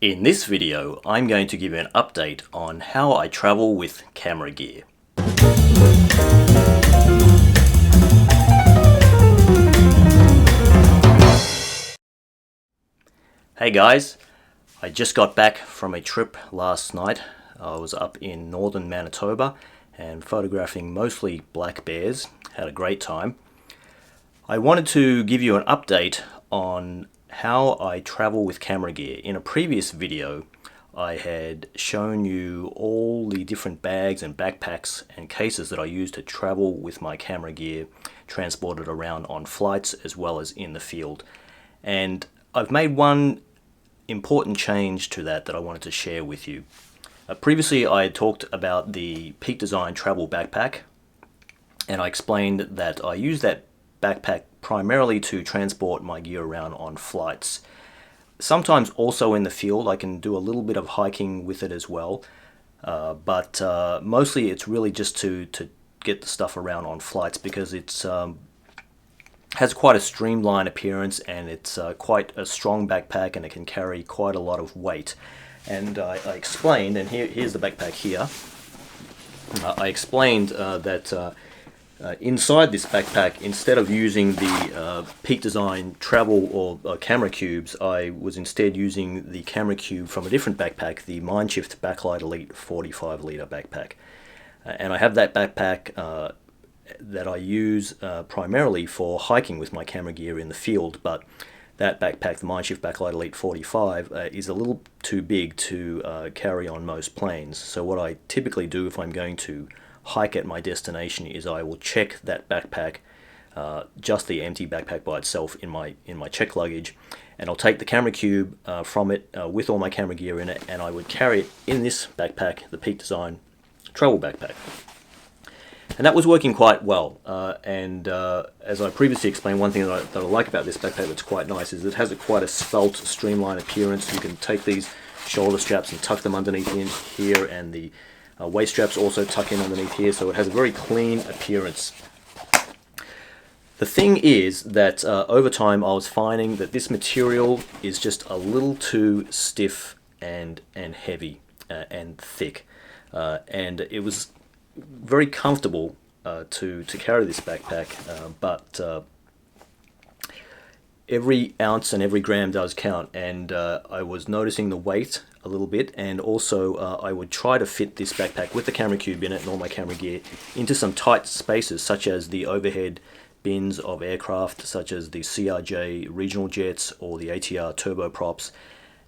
In this video, I'm going to give you an update on how I travel with camera gear. Hey guys, I just got back from a trip last night. I was up in northern Manitoba and photographing mostly black bears. Had a great time. I wanted to give you an update on how I travel with camera gear. In a previous video, I had shown you all the different bags and backpacks and cases that I use to travel with my camera gear, transported around on flights as well as in the field. And I've made one important change to that I wanted to share with you. Previously, I had talked about the Peak Design travel backpack, and I explained that I use that backpack primarily to transport my gear around on flights. Sometimes also in the field. I can do a little bit of hiking with it as well, but mostly it's really just to get the stuff around on flights, because it's has quite a streamlined appearance, and it's quite a strong backpack, and it can carry quite a lot of weight. And I explained, and here's the backpack here. I explained that inside this backpack, instead of using the Peak Design travel or camera cubes, I was instead using the camera cube from a different backpack, the Mindshift Backlight Elite 45 litre backpack. And I have that backpack that I use primarily for hiking with my camera gear in the field, but that backpack, the Mindshift Backlight Elite 45, is a little too big to carry on most planes. So what I typically do if I'm going to hike at my destination is I will check that backpack, just the empty backpack by itself, in my check luggage, and I'll take the camera cube from it with all my camera gear in it, and I would carry it in this backpack, the Peak Design travel backpack. And that was working quite well, and as I previously explained, one thing that I like about this backpack that's quite nice is it has quite a svelte, streamlined appearance. You can take these shoulder straps and tuck them underneath in here, and the waist straps also tuck in underneath here, so it has a very clean appearance. The thing is that over time I was finding that this material is just a little too stiff and heavy and thick, and it was very comfortable to carry this backpack, but every ounce and every gram does count, and I was noticing the weight a little bit, and also I would try to fit this backpack with the camera cube in it and all my camera gear into some tight spaces, such as the overhead bins of aircraft, such as the CRJ regional jets or the ATR turboprops,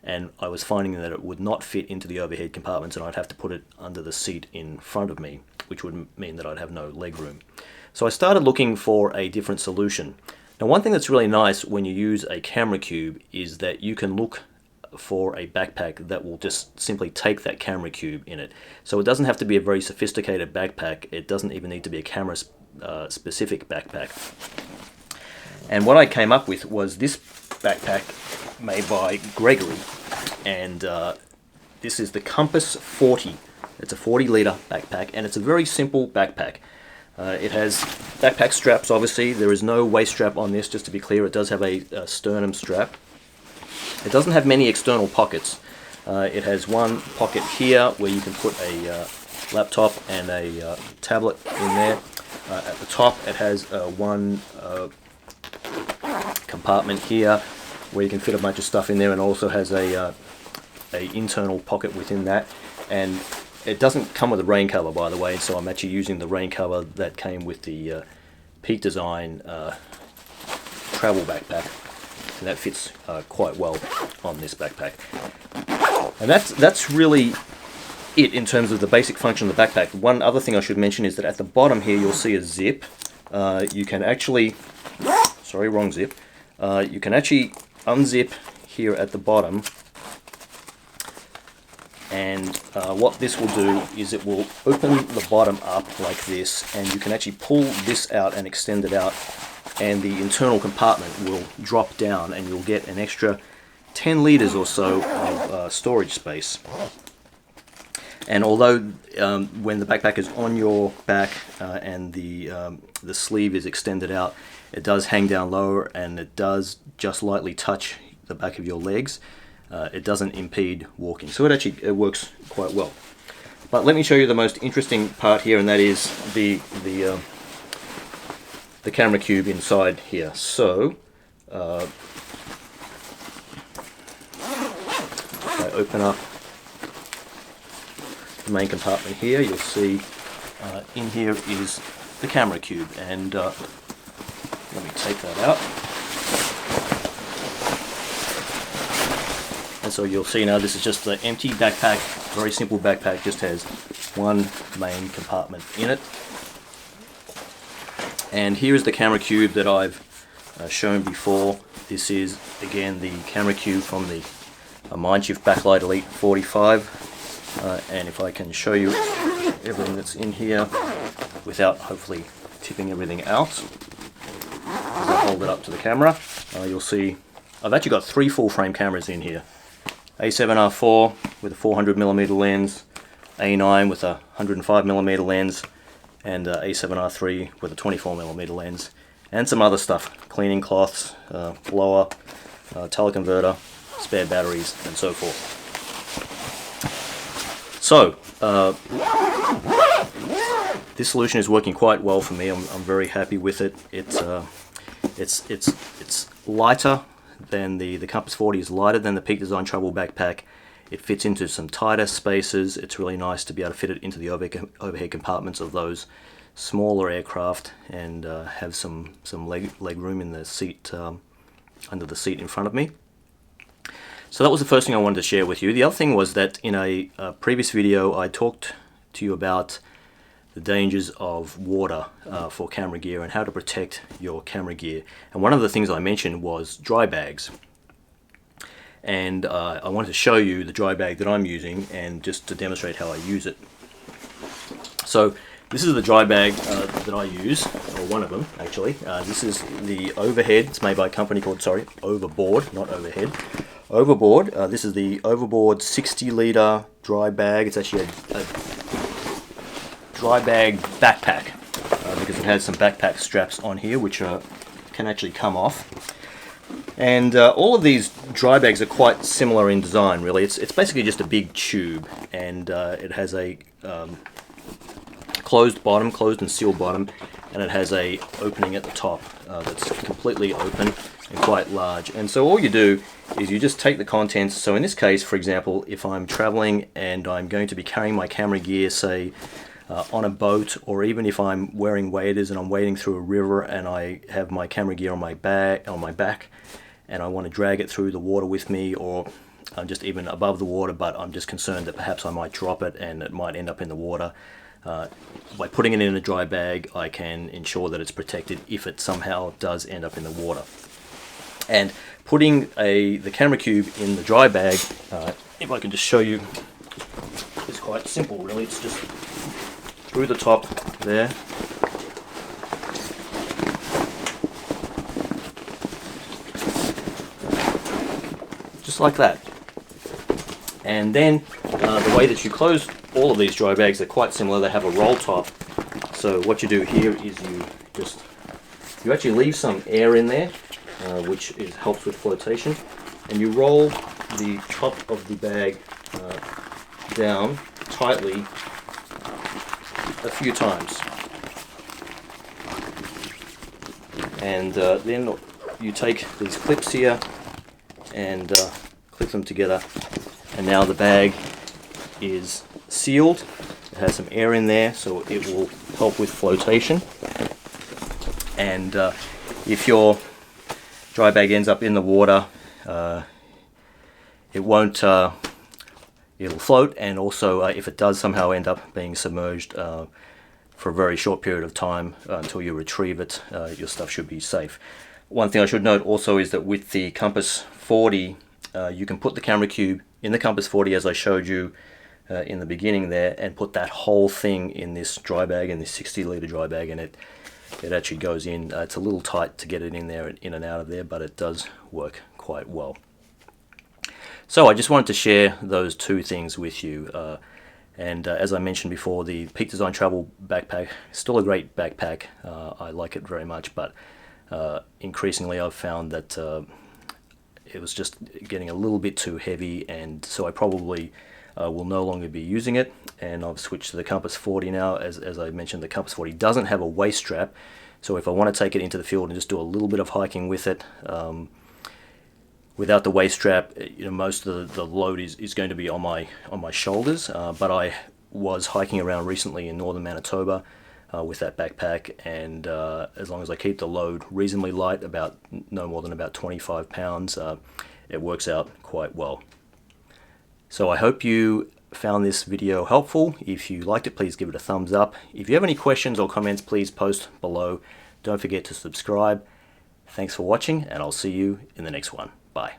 and I was finding that it would not fit into the overhead compartments, and I'd have to put it under the seat in front of me, which would mean that I'd have no leg room. So I started looking for a different solution. Now, one thing that's really nice when you use a camera cube is that you can look for a backpack that will just simply take that camera cube in it. So it doesn't have to be a very sophisticated backpack. It doesn't even need to be a camera specific backpack. And what I came up with was this backpack made by Gregory, and this is the Compass 40. It's a 40 litre backpack, and it's a very simple backpack. It has backpack straps, obviously. There is no waist strap on this, just to be clear. It does have a sternum strap. It doesn't have many external pockets. It has one pocket here where you can put a laptop and a tablet in there. At the top it has one compartment here where you can fit a bunch of stuff in there, and also has a internal pocket within that. And it doesn't come with a rain cover, by the way, so I'm actually using the rain cover that came with the Peak Design travel backpack, and that fits quite well on this backpack. And that's really it in terms of the basic function of the backpack. One other thing I should mention is that at the bottom here you'll see a zip. You can actually, sorry, wrong zip. You can actually unzip here at the bottom, and what this will do is it will open the bottom up like this, and you can actually pull this out and extend it out, and the internal compartment will drop down, and you'll get an extra 10 litres or so of storage space. And although when the backpack is on your back and the sleeve is extended out, it does hang down lower, and it does just lightly touch the back of your legs. it doesn't impede walking. So it works quite well. But let me show you the most interesting part here, and that is the camera cube inside here. So if I open up the main compartment here, you'll see in here is the camera cube, and let me take that out. And so you'll see now this is just an empty backpack, very simple backpack, just has one main compartment in it. And here is the camera cube that I've shown before. This is again the camera cube from the Mindshift Backlight Elite 45, and if I can show you everything that's in here without hopefully tipping everything out, as I hold it up to the camera, you'll see I've actually got 3 full frame cameras in here. A7R4 with a 400mm lens, A9 with a 105mm lens, and A7R3 with a 24mm lens, and some other stuff, cleaning cloths, blower, teleconverter, spare batteries, and so forth. So this solution is working quite well for me. I'm very happy with it. It's lighter than the Compass 40 is lighter than the Peak Design Travel backpack. It fits into some tighter spaces. It's really nice to be able to fit it into the overhead compartments of those smaller aircraft, and have some leg room in the seat, under the seat in front of me. So that was the first thing I wanted to share with you. The other thing was that in a previous video I talked to you about the dangers of water for camera gear and how to protect your camera gear. And one of the things I mentioned was dry bags. And I wanted to show you the dry bag that I'm using, and just to demonstrate how I use it. So this is the dry bag that I use, or one of them actually. This is the Overhead. It's made by a company called, Overboard, not Overhead. Overboard. This is the Overboard 60-litre dry bag. It's actually a dry bag backpack, because it has some backpack straps on here which can actually come off. And all of these dry bags are quite similar in design, really. It's basically just a big tube, and it has a closed and sealed bottom, and it has a opening at the top that's completely open and quite large. And so all you do is you just take the contents. So in this case, for example, if I'm traveling and I'm going to be carrying my camera gear, say on a boat, or even if I'm wearing waders and I'm wading through a river and I have my camera gear on my back, and I want to drag it through the water with me, or I'm just even above the water, but I'm just concerned that perhaps I might drop it and it might end up in the water. By putting it in a dry bag, I can ensure that it's protected if it somehow does end up in the water. And putting the camera cube in the dry bag, if I can just show you, is quite simple really. It's just through the top there. Just like that. And then the way that you close all of these dry bags are quite similar. They have a roll top. So what you do here is you actually leave some air in there, which helps with flotation, and you roll the top of the bag down tightly a few times, and then you take these clips here and clip them together, and now the bag is sealed. It has some air in there, so it will help with flotation. And if your dry bag ends up in the water, it won't. It'll float, and also if it does somehow end up being submerged for a very short period of time until you retrieve it, your stuff should be safe. One thing I should note also is that with the Compass 40, you can put the camera cube in the Compass 40 as I showed you in the beginning there, and put that whole thing in this dry bag, in this 60-litre dry bag, and it actually goes in. It's a little tight to get it in there, in and out of there, but it does work quite well. So I just wanted to share those two things with you. And as I mentioned before, the Peak Design Travel backpack is still a great backpack. I like it very much, but increasingly I've found that it was just getting a little bit too heavy, and so I probably will no longer be using it, and I've switched to the Compass 40 now. As I mentioned, the Compass 40 doesn't have a waist strap, so if I want to take it into the field and just do a little bit of hiking with it, without the waist strap, most of the load is going to be on my shoulders. But I was hiking around recently in northern Manitoba with that backpack, and as long as I keep the load reasonably light, about no more than about 25 pounds, it works out quite well. So I hope you found this video helpful. If you liked it, please give it a thumbs up. If you have any questions or comments, please post below. Don't forget to subscribe. Thanks for watching, and I'll see you in the next one. Bye.